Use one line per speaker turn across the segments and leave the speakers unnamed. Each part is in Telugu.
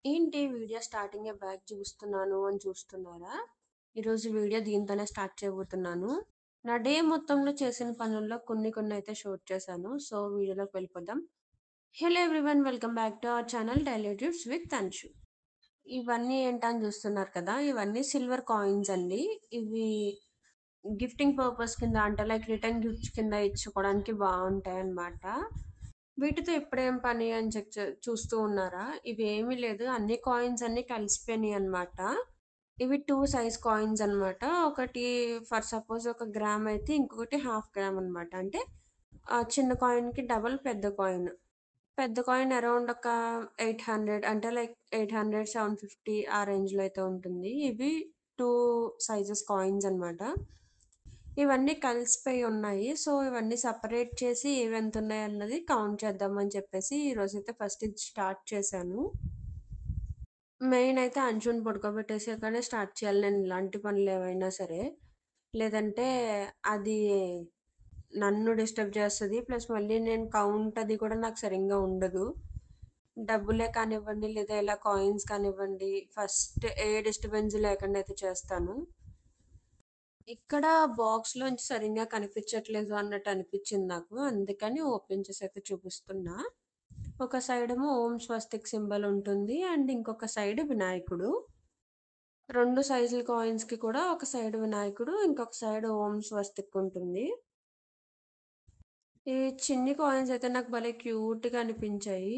ఏంటి వీడియో స్టార్టింగే బ్యాక్ చూస్తున్నాను అని చూస్తున్నారా? ఈరోజు వీడియో దీంతోనే స్టార్ట్ చేయబోతున్నాను. నా డే మొత్తంలో చేసిన పనుల్లో కొన్ని అయితే షూట్ చేశాను. సో, వీడియోలోకి వెళ్ళిపోదాం. Hello everyone, welcome back to our channel daily tips with Anshu. ఇవన్నీ ఏంటని చూస్తున్నారు కదా! ఇవన్నీ సిల్వర్ కాయిన్స్ అండి. ఇవి గిఫ్టింగ్ పర్పస్ కింద అంటే లైక్ రిటర్న్ గిఫ్ట్స్ కింద ఇచ్చుకోవడానికి బావుంటాయన్నమాట. వీటితో ఇప్పుడేం పని అని చూస్తూ ఉన్నారా? ఇవేమీ లేదు. అన్ని కాయిన్స్ అన్నీ కలిసిపోయినాయన్నమాట. ఇవి 2 సైజ్ కాయిన్స్ అన్నమాట. ఒకటి ఫర్ సపోజ్ ఒక గ్రామ్ అయితే ఇంకొకటి హాఫ్ గ్రామ్ అన్నమాట. అంటే చిన్న కాయిన్‌కి డబుల్ పెద్ద కాయిన్. పెద్ద కాయిన్ అరౌండ్ ఒక 800 అంటే లైక్ 800, 750 ఆ రేంజ్‌లో అయితే ఉంటుంది. ఇవి 2 సైజెస్ కాయిన్స్ అన్నమాట. ఇవన్నీ కలిసిపోయి ఉన్నాయి. సో, ఇవన్నీ సెపరేట్ చేసి ఏవెంతున్నాయన్నది కౌంట్ చేద్దామని చెప్పేసి ఈరోజైతే ఫస్ట్ ఇది స్టార్ట్ చేశాను. మెయిన్ అయితే అంశుని పడుకోబెట్టేసాకనే స్టార్ట్ చేయాలి నేను ఇలాంటి పనులేవైనా సరే. లేదంటే అది నన్ను డిస్టర్బ్ చేస్తది. ప్లస్ మళ్ళీ నేను కౌంట్ అది కూడా నాకు సరింగా ఉండదు. డబ్బులే కానివ్వండి, లేదా ఇలా కాయిన్స్ కానివ్వండి, ఫస్ట్ ఏ డిస్టర్బెన్స్ లేకుండా అయితే చేస్తాను. ఇక్కడ బాక్స్‌లోంచి సరింగా కనిపించట్లేదు అన్నట్టు అనిపించింది నాకు. అందుకని ఓపెన్ చేసైతే చూపిస్తున్నా. ఒక సైడేమో ఓం స్వస్తిక్ సింబల్ ఉంటుంది. అండ్ ఇంకొక సైడ్ వినాయకుడు. 2 సైజుల కాయిన్స్‌కి కూడా ఒక సైడ్ వినాయకుడు, ఇంకొక సైడ్ ఓం స్వస్తిక్ ఉంటుంది. ఈ చిన్ని కాయిన్స్ అయితే నాకు భలే క్యూట్‌గా అనిపించాయి.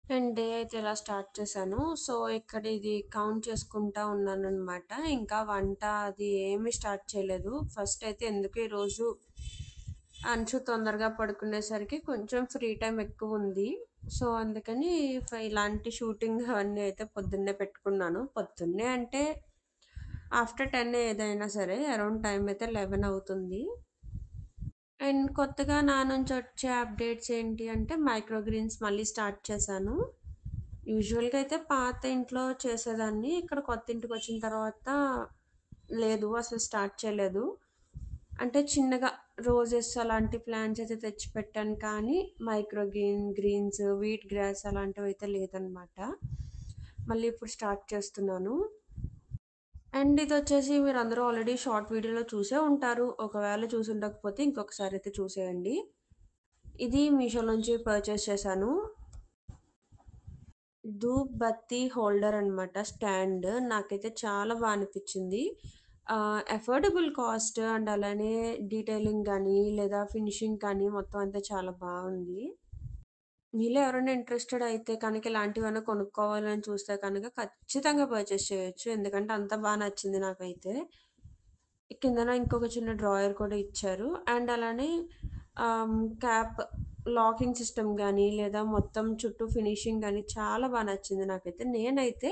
అండ్ డే అయితే ఇలా స్టార్ట్ చేశాను. సో, ఇక్కడ ఇది కౌంట్ చేసుకుంటా ఉన్నాననమాట. ఇంకా వంట అది ఏమి స్టార్ట్ చేయలేదు. ఫస్ట్ అయితే ఎందుకో ఈరోజు అంచు తొందరగా పడుకునేసరికి కొంచెం ఫ్రీ టైమ్ ఎక్కువుంది. సో, అందుకని ఇలాంటి షూటింగ్ అవన్నీ అయితే పొద్దున్నే పెట్టుకున్నాను. పొద్దున్నే అంటే ఆఫ్టర్ 10 ఏదైనా సరే అరౌండ్ టైమ్ అయితే 11 అవుతుంది. అండ్ కొత్తగా నా నుంచి వచ్చే అప్డేట్స్ ఏంటి అంటే మైక్రో గ్రీన్స్ మళ్ళీ స్టార్ట్ చేశాను. యూజువల్‌గా అయితే పాత ఇంట్లో చేసేదాన్ని. ఇక్కడ కొత్త ఇంటికొచ్చిన తర్వాత లేదు. అసలు స్టార్ట్ చేయలేదు. అంటే చిన్నగా రోజెస్ అలాంటి ప్లాంట్స్ అయితే తెచ్చిపెట్టాను కానీ గ్రీన్స్, వీట్ గ్రాస్ అలాంటివైతే లేదనమాట. మళ్ళీ ఇప్పుడు స్టార్ట్ చేస్తున్నాను. అండ్ ఇదొచ్చేసి మీరందరూ ఆల్రెడీ షార్ట్ వీడియోలో చూసే ఉంటారు. ఒకవేళ చూసుండకపోతే ఇంకొకసారి అయితే చూసేయండి. ఇది మీషోలోంచి పర్చేస్ చేశాను. ధూప్ బత్తి హోల్డర్ అనమాట స్టాండ్. నాకైతే చాలా బా అనిపిచ్చింది. అఫోర్డబుల్ కాస్ట్ అండ్ అలానే డీటెయిలింగ్ గానీ, లేదా ఫినిషింగ్ కానీ మొత్తం అంతా చాలా బావుంది. మీలో ఎవరైనా ఇంట్రెస్టెడ్ అయితే కనుక ఇలాంటివేమైనా కొనుక్కోవాలని చూస్తే కనుక ఖచ్చితంగా పర్చేస్ చేయొచ్చు. ఎందుకంటే అంత బా నచ్చింది నాకైతే. కిందన ఇంకొక చిన్న డ్రాయర్ కూడా ఇచ్చారు. అండ్ అలానే క్యాప్ లాకింగ్ సిస్టమ్ గానీ, లేదా మొత్తం చుట్టూ ఫినిషింగ్ గానీ చాలా బా నచ్చింది నాకైతే. నేనైతే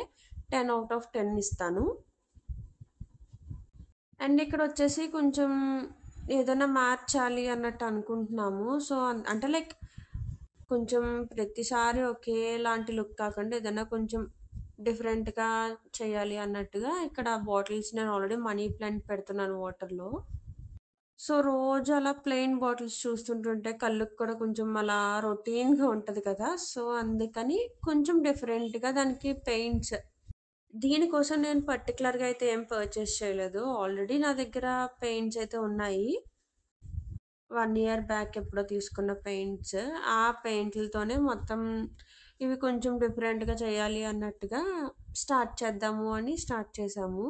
10 ఔట్ ఆఫ్ 10 ఇస్తాను. అండ్ ఇక్కడొచ్చేసి కొంచెం ఏదైనా మార్చాలి అన్నట్టు అనుకుంటున్నాము. సో, అంటే లైక్ కొంచెం ప్రతిసారి ఒకేలాంటి లుక్ కాకుండా ఏదైనా కొంచెం డిఫరెంట్‌గా చేయాలి అన్నట్టుగా ఇక్కడ బాటిల్స్ నేను ఆల్రెడీ మనీ ప్లాంట్ పెడుతున్నాను వాటర్‌లో. సో, రోజు అలా ప్లెయిన్ బాటిల్స్ చూస్తుంటుంటే కళ్ళకి కూడా కొంచెం అలా రొటీన్‌గా ఉంటది కదా! సో, అందుకని కొంచెం డిఫరెంట్‌గా దానికి పెయింట్స్ దీనికోసం నేను పర్టిక్యులర్‌గా అయితే ఏం పర్చేస్ చేయలేదు. ఆల్రెడీ నా దగ్గర పెయింట్స్ అయితే ఉన్నాయి. 1 ఇయర్ బ్యాక్ ఎప్పుడో తీసుకున్న పెయింట్స్. ఆ పెయింట్‌లతోనే మొత్తం ఇవి కొంచెం డిఫరెంట్‌గా చేయాలి అన్నట్టుగా స్టార్ట్ చేద్దాము అని స్టార్ట్ చేశాము.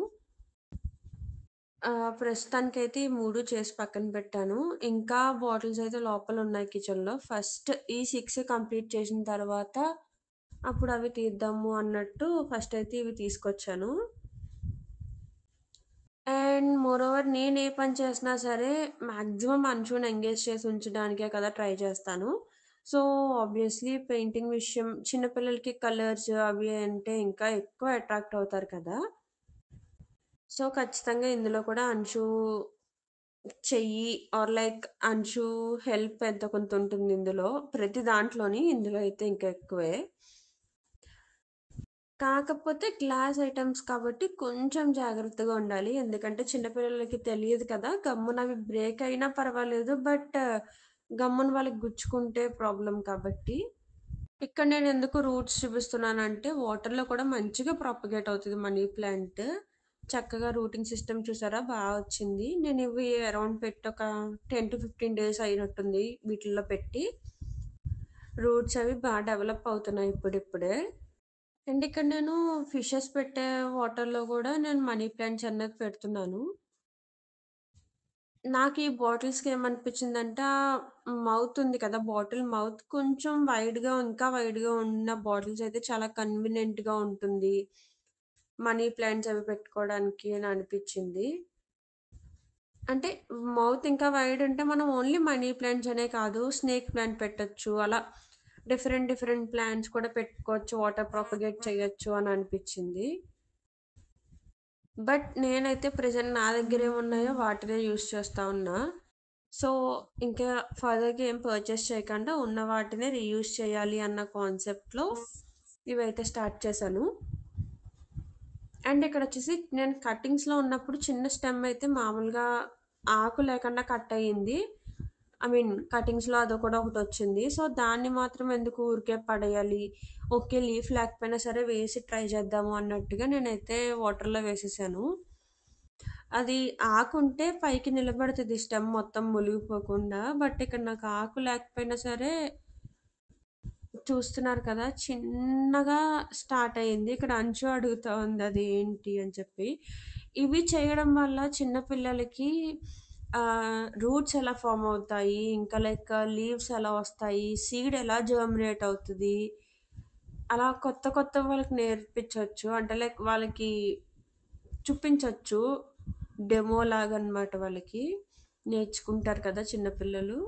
ప్రస్తుతానికైతే ఈ 3 చేసి పక్కన పెట్టాను. ఇంకా బాటిల్స్ అయితే లోపలున్నాయి కిచెన్‌లో. ఫస్ట్ ఈ 6 కంప్లీట్ చేసిన తర్వాత అప్పుడు అవి తీద్దాము అన్నట్టు ఫస్ట్ అయితే ఇవి తీసుకొచ్చాను. అండ్ మోరోవర్ నేను ఏ పని చేసినా సరే మాక్సిమం అంచుని ఎంగేజ్ చేసి ఉంచడానికే కదా ట్రై చేస్తాను. సో, ఆబ్వియస్‌లీ పెయింటింగ్ విషయం చిన్న పిల్లలకి కలర్స్ అవి అంటే ఇంకా ఎక్కువ అట్రాక్ట్ అవుతారు కదా! సో, ఖచ్చితంగా ఇందులో కూడా అంచు చెయ్యి ఆర్ లైక్ అంచు హెల్ప్ ఎంతో కొంత ఉంటుంది ఇందులో. ప్రతి దాంట్లోని ఇందులో అయితే ఇంకా ఎక్కువే. కాకపోతే గ్లాస్ ఐటెమ్స్ కాబట్టి కొంచెం జాగ్రత్తగా ఉండాలి. ఎందుకంటే చిన్న పిల్లలకి తెలియదు కదా! గమ్మున అవి బ్రేక్ అయినా పర్వాలేదు. బట్ గమ్మున వాళ్ళకి గుచ్చుకుంటే ప్రాబ్లమ్ కాబట్టి. ఇక్కడ నేనెందుకు రూట్స్ చూపిస్తున్నానంటే, వాటర్‌లో కూడా మంచిగా ప్రాపగేట్ అవుతది మనీ ప్లాంట్. చక్కగా రూటింగ్ సిస్టమ్ చూసారా వచ్చింది. నేనివి అరౌండ్ పెట్టి ఒక 10-15 డేస్ అయినట్టుంది వీటిల్లో పెట్టి. రూట్స్ అవి డెవలప్ అవుతున్నాయి ఇప్పుడిప్పుడే. అండ్ ఇక్కడ నేను ఫిషెస్ పెట్టే వాటర్‌లో గూడా నేను మనీ ప్లాంట్స్ అనేది పెడుతున్నాను. నాకు ఈ బాటిల్స్‌కి ఏమనిపించిందంటే మౌత్ ఉంది కదా! బాటిల్ మౌత్ కొంచెం వైడ్‌గా ఇంకా వైడ్‌గా ఉన్న బాటిల్స్ అయితే చాలా కన్వీనియంట్‌గా ఉంటుంది. మనీ ప్లాంట్స్ అవి పెట్టుకోవడానికి అని అనిపించింది. అంటే మౌత్ ఇంకా వైడ్ ఉంటే మనం ఓన్లీ మనీ ప్లాంట్స్ అనే కాదు, స్నేక్ ప్లాంట్ పెట్టొచ్చు. అలా డిఫరెంట్ డిఫరెంట్ ప్లాంట్స్ కూడా పెట్టుకోవచ్చు. వాటర్ ప్రాపగేట్ చేయొచ్చు అని అనిపించింది. బట్ నేనైతే ప్రెజెంట్ నా దగ్గర ఏమున్నాయో వాటినే యూజ్ చేస్తా ఉన్నా. సో, ఇంకా ఫర్దర్‌గా ఏం పర్చేస్ చేయకుండా ఉన్న వాటినే రీయూజ్ చేయాలి అన్న కాన్సెప్ట్‌లో ఇవైతే స్టార్ట్ చేశాను. అండ్ ఇక్కడొచ్చేసి నేను కటింగ్స్‌లో ఉన్నప్పుడు చిన్న స్టెమ్ అయితే మామూలుగా ఆకు లేకుండా కట్ అయ్యింది. ఐ మీన్ కటింగ్స్‌లో అది కూడా ఒకటొచ్చింది. సో, దాన్ని మాత్రం ఎందుకు ఊరికే పడేయాలి. ఓకే. లీఫ్ లేకపోయినా సరే వేసి ట్రై చేద్దాము అన్నట్టుగా నేనైతే వాటర్‌లో వేసేసాను. అది ఆకుంటే పైకి నిలబడతది స్టెమ్ మొత్తం మునిగిపోకుండా. బట్ ఇక్కడ నాకు ఆకు లేకపోయినా సరే చూస్తున్నారు కదా! చిన్నగా స్టార్ట్ అయింది. ఇక్కడ అంచు అడుగుతా ఉంది అది ఏంటి అని చెప్పి. ఇవి చేయడం వల్ల చిన్న పిల్లలకి రూట్స్ ఎలా ఫార్మ్ అవుతాయి, ఇంకా లైక్ లీవ్స్ ఎలా వస్తాయి, సీడ్ ఎలా జర్మినేట్ అవుతది. అలా కొత్త కొత్త వాళ్ళకి నేర్పించొచ్చు. అంటే లైక్ వాళ్ళకి చూపించొచ్చు. డెమో లాగనమాట వాళ్ళకి. నేర్చుకుంటారు కదా చిన్న పిల్లలు.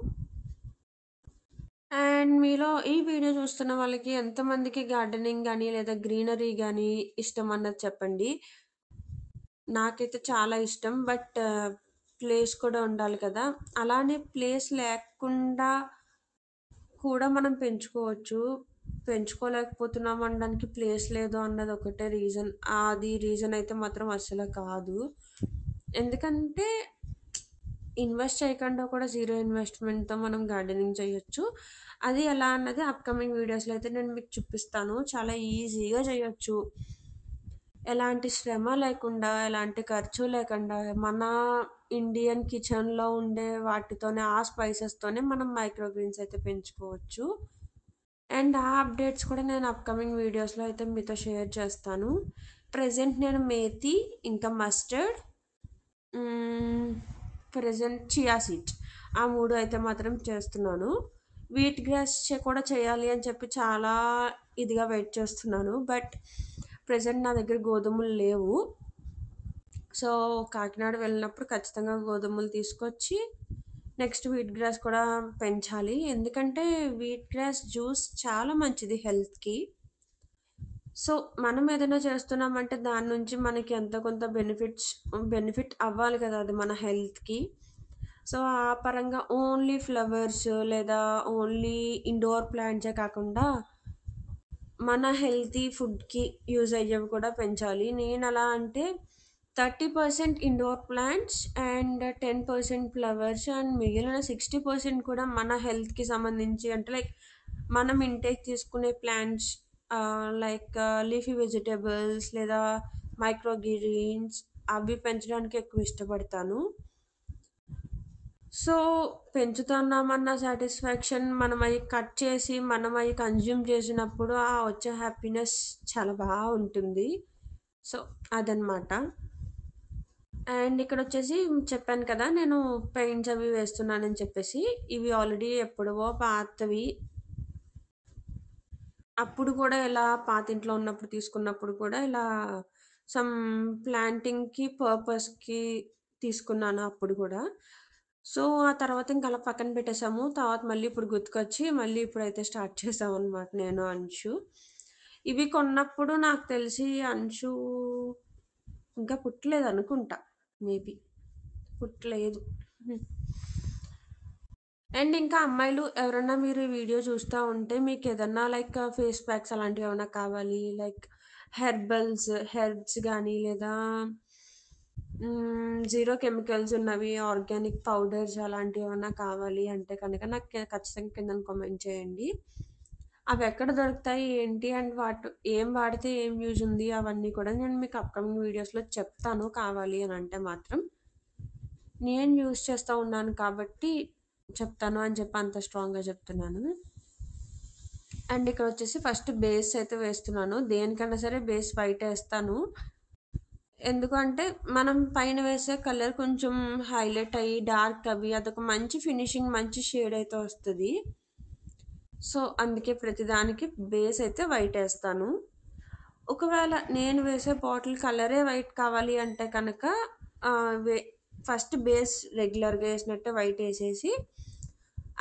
అండ్ మీలో ఈ వీడియో చూస్తున్న వాళ్ళకి ఎంతమందికి గార్డెనింగ్ గాని, లేదా గ్రీనరీ గాని ఇష్టమన్నది చెప్పండి. నాకైతే చాలా ఇష్టం. బట్ ప్లేస్ కూడా ఉండాలి కదా! అలానే ప్లేస్ లేకుండా కూడా మనం పెంచుకోవచ్చు. పెంచుకోలేకపోతున్నాం అనడానికి ప్లేస్ లేదు అన్నది ఒకటే రీజన్. అది రీజన్ అయితే మాత్రం అస్సలు కాదు. ఎందుకంటే ఇన్వెస్ట్ చేయకుండా కూడా జీరో ఇన్వెస్ట్‌మెంట్‌తో మనం గార్డెనింగ్ చేయొచ్చు. అది ఎలా అన్నది అప్‌కమింగ్ వీడియోస్‌లో అయితే నేను మీకు చూపిస్తాను. చాలా ఈజీగా చేయొచ్చు. ఎలాంటి శ్రమ లేకుండా, ఎలాంటి ఖర్చు లేకుండా మన ఇండియన్ కిచెన్‌లో ఉండే వాటితోనే ఆ స్పైసెస్‌తోనే మనం మైక్రో గ్రీన్స్ అయితే పెంచుకోవచ్చు. అండ్ ఆ అప్డేట్స్ కూడా నేను అప్‌కమింగ్ వీడియోస్‌లో అయితే మీతో షేర్ చేస్తాను. ప్రెజెంట్ నేను మేథి, ఇంకా మస్టర్డ్ హ్మ్. Present chia seeds. ఆ 3 అయితే మాత్రం చేస్తున్నాను. వీట్ గ్రాస్ కూడా చేయాలి అని చెప్పి చాలా ఇదిగా వెయిట్ చేస్తున్నాను. బట్ ప్రెజెంట్ నా దగ్గర గోధుమలు లేవు. సో, కాకినాడ వెళ్ళినప్పుడు ఖచ్చితంగా గోధుమలు తీసుకొచ్చి నెక్స్ట్ వీట్ గ్రాస్ కూడా పెంచాలి. ఎందుకంటే వీట్ గ్రాస్ జ్యూస్ చాలా మంచిది హెల్త్‌కి. సో, మనం ఏదైనా చేస్తున్నామంటే దాని నుంచి మనకి ఎంతో కొంత బెనిఫిట్ అవ్వాలి కదా! అది మన హెల్త్‌కి. సో, ఆ పరంగా ఓన్లీ ఫ్లవర్స్ లేదా ఓన్లీ ఇండోర్ ప్లాంట్సే కాకుండా మన హెల్తీ ఫుడ్‌కి యూజ్ అయ్యేవి కూడా పెంచాలి. నేనెలా అంటే 30% indoor plants and 10% flowers and మిగిలిన 60% కూడా మన హెల్త్‌కి సంబంధించి అంటే లైక్ మనం ఇంటేక్ తీసుకునే ప్లాంట్స్ లైక్ లీఫీ వెజిటబుల్స్ లేదా మైక్రో గ్రీన్స్ అవి పెంచడానికి ఎక్కువ ఇష్టపడతాను. సో, పెంచుతున్నామన్న సాటిస్ఫాక్షన్ మనమయి కట్ చేసి, మనమయి కన్జ్యూమ్ చేసినప్పుడు ఆ వచ్చే హ్యాపీనెస్ చాలా ఉంటుంది. సో, అదనమాట. అండ్ ఇక్కడొచ్చేసి చెప్పాను కదా! నేను పెయింట్స్ అవి వేస్తున్నానని చెప్పేసి. ఇవి ఆల్రెడీ ఎప్పుడవో పాతవి. అప్పుడు కూడా ఇలా పాతింట్లో ఉన్నప్పుడు తీసుకున్నప్పుడు కూడా ఇలా సమ్ ప్లాంటింగ్‌కి పర్పస్‌కి తీసుకున్నాను అప్పుడు గూడా. సో, ఆ తర్వాత ఇంక అలా పక్కన పెట్టేసాము. తర్వాత మళ్ళీ ఇప్పుడు గుర్తుకొచ్చి మళ్ళీ ఇప్పుడైతే స్టార్ట్ చేశామనమాట నేను, అంశు. ఇవి కొన్నప్పుడు నాకు తెలిసి అంశు ఇంకా పుట్టలేదనుకుంటా. మేబీ. పుట్టలేదు. హ్మ్. అండ్ ఇంకా అమ్మాయిలు ఎవరన్నా మీరు ఈ వీడియో చూస్తా ఉంటే మీకేదన్నా లైక్ ఫేస్ ప్యాక్స్ అలాంటివేమన్నా కావాలి. లైక్ హెర్బ్స్ గానీ లేదా జీరో కెమికల్స్ ఉన్నవి ఆర్గానిక్ పౌడర్స్ అలాంటివేమన్నా కావాలి అంటే కనుక నాకు ఖచ్చితంగా కిందన కామెంట్ చేయండి. అవి ఎక్కడ దొరుకుతాయి ఏంటి అండ్ ఏం వాడితే ఏం యూజ్ ఉంది అవన్నీ కూడా నేను మీకు అప్కమింగ్ వీడియోస్లో చెప్తాను కావాలి అని అంటే మాత్రం. నేను యూజ్ చేస్తూ ఉన్నాను కాబట్టి చెప్తాను అని చెప్పి అంత స్ట్రాంగ్గా చెప్తున్నాను. అండ్ ఇక్కడ వచ్చేసి ఫస్ట్ బేస్ అయితే వేస్తున్నాను. దేనికన్నా సరే బేస్ వైట్ వేస్తాను. ఎందుకంటే మనం పైన వేసే కలర్ కొంచెం హైలైట్ అయ్యి డార్క్ అవి అదొక మంచి ఫినిషింగ్ మంచి షేడ్ అయితే వస్తుంది. సో అందుకే ప్రతిదానికి బేస్ అయితే వైట్ వేస్తాను. ఒకవేళ నేను వేసే బాటిల్ కలరే వైట్ కావాలి అంటే కనుక ఫస్ట్ బేస్ రెగ్యులర్గా వేసినట్టే వైట్ వేసేసి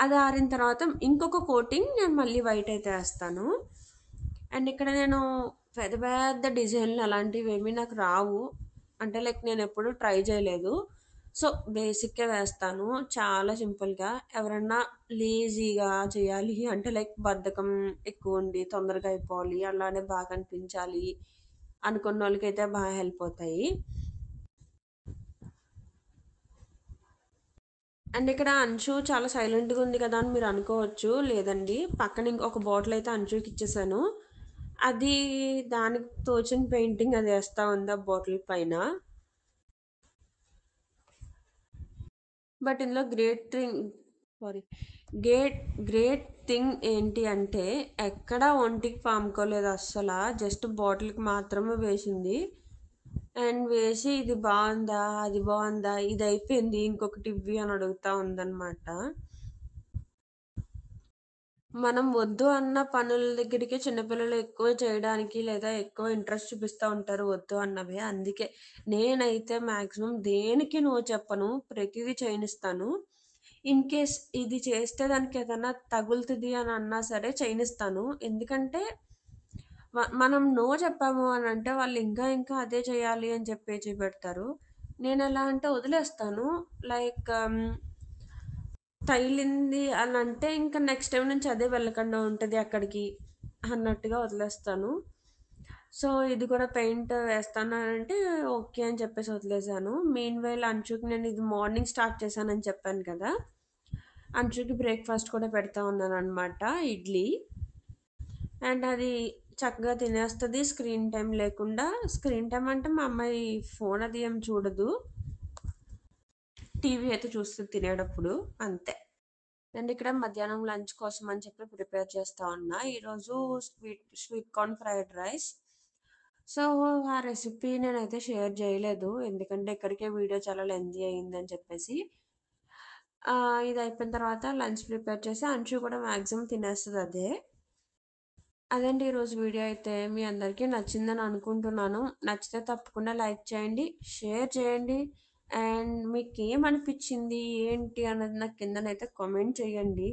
అది ఆరిన తర్వాత ఇంకొక కోటింగ్ నేను మళ్ళీ వైట్ అయితే వేస్తాను. అండ్ ఇక్కడ నేను పెద్ద పెద్ద డిజైన్లు అలాంటివి ఏమీ నాకు రావు. అంటే లైక్ నేను ఎప్పుడు ట్రై చేయలేదు. సో బేసిక్గా వేస్తాను చాలా సింపుల్గా. ఎవరన్నా లేజీగా చేయాలి అంటే లైక్ బద్ధకం ఎక్కువ ఉండి తొందరగా అయిపోవాలి అలానే బాగా అనిపించాలి అనుకున్న వాళ్ళకైతే బాగా హెల్ప్ అవుతాయి. అండ్ ఇక్కడ అంచు చాలా సైలెంట్గా ఉంది కదా అని మీరు అనుకోవచ్చు. లేదండి, పక్కన ఇంకొక బాటిల్ అయితే అంచుకి ఇచ్చేసాను. అది దానికి తోచిన పెయింటింగ్ అది వేస్తా ఉంది ఆ బాటిల్ పైన. బట్ ఇందులో సారీ గ్రేట్ గ్రేట్ థింగ్ ఏంటి అంటే ఎక్కడ ఒంటికి పాముకోలేదు అస్సలు. జస్ట్ బాటిల్కి మాత్రమే వేసింది. అండ్ వేసి ఇది బాగుందా అది బాగుందా ఇది అయిపోయింది ఇంకొకటి ఇవ్వి అని అడుగుతా ఉందన్నమాట. మనం వద్దు అన్న పనుల దగ్గరికి చిన్నపిల్లలు ఎక్కువ చేయడానికి లేదా ఎక్కువ ఇంట్రెస్ట్ చూపిస్తూ ఉంటారు వద్దు అన్నవి. అందుకే నేనైతే మ్యాక్సిమం దేనికి నో చెప్పను, ప్రతిదీ చేయనిస్తాను. ఇన్ కేస్ ఇది చేస్తే దానికి ఏదైనా తగులుతుంది అని అన్నా సరే చేయనిస్తాను. ఎందుకంటే మనం నో చెప్పాము అని అంటే వాళ్ళు ఇంకా ఇంకా అదే చేయాలి అని చెప్పి చూపెడతారు. నేను ఎలా అంటే వదిలేస్తాను. లైక్ తగిలింది అని అంటే ఇంకా నెక్స్ట్ టైం నుంచి అదే వెళ్ళకుండా ఉంటుంది అక్కడికి అన్నట్టుగా వదిలేస్తాను. సో ఇది కూడా పెయింట్ వేస్తాను అంటే ఓకే అని చెప్పేసి వదిలేసాను. మీన్ వైల్ అంచుకి నేను ఇది మార్నింగ్ స్టార్ట్ చేశానని చెప్పాను కదా, అంచుకి బ్రేక్ఫాస్ట్ కూడా పెడతా ఉన్నాను అనమాట, ఇడ్లీ. అండ్ అది చక్కగా తినేస్తుంది స్క్రీన్ టైం లేకుండా. స్క్రీన్ టైం అంటే మా అమ్మాయి ఫోన్ అది ఏం చూడదు, టీవీ అయితే చూస్తుంది తినేటప్పుడు అంతే. అండ్ ఇక్కడ మధ్యాహ్నం లంచ్ కోసం అని చెప్పి ప్రిపేర్ చేస్తా ఉన్నా. ఈరోజు sweet corn fried rice. So ఆ రెసిపీ నేనైతే షేర్ చేయలేదు ఎందుకంటే ఇక్కడికే వీడియో చాలా లెంతీ అయిందని చెప్పేసి. ఇది అయిపోయిన తర్వాత లంచ్ ప్రిపేర్ చేసి అంచు కూడా మ్యాక్సిమం తినేస్తుంది అదే. అదండి ఈరోజు వీడియో అయితే. మీ అందరికీ నచ్చిందని అనుకుంటున్నాను. నచ్చితే తప్పకుండా లైక్ చేయండి, షేర్ చేయండి. అండ్ మీకేమనిపించింది ఏంటి అన్నది నాకు కిందనైతే కామెంట్ చేయండి.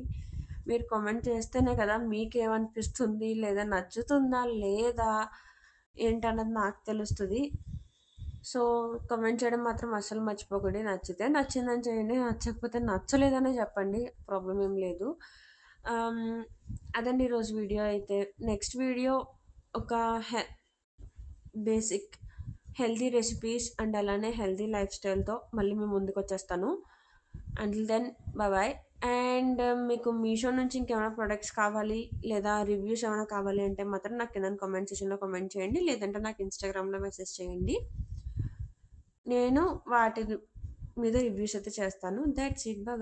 మీరు కామెంట్ చేస్తేనే కదా మీకేమనిపిస్తుంది లేదా నచ్చుతుందా లేదా ఏంటన్నది నాకు తెలుస్తుంది. సో కామెంట్ చేయడం మాత్రం అస్సలు మర్చిపోకండి. నచ్చితే నచ్చిందని చేయండి, నచ్చకపోతే నచ్చలేదనే చెప్పండి, ప్రాబ్లం ఏం లేదు. అదండి ఈరోజు వీడియో అయితే. నెక్స్ట్ వీడియో ఒక బేసిక్ హెల్తీ రెసిపీస్ అండ్ అలానే హెల్తీ లైఫ్ స్టైల్తో మళ్ళీ మేము ముందుకు వచ్చేస్తాను. Until then bye. అండ్ మీకు మీషో నుంచి ఇంకేమైనా ప్రొడక్ట్స్ కావాలి లేదా రివ్యూస్ ఏమైనా కావాలి అంటే మాత్రం నాకు కింద కామెంట్ సెక్షన్లో కామెంట్ చేయండి, లేదంటే నాకు ఇన్స్టాగ్రామ్లో మెసేజ్ చేయండి. నేను వాటి మీద రివ్యూస్ అయితే చేస్తాను. That's it. బాయ్.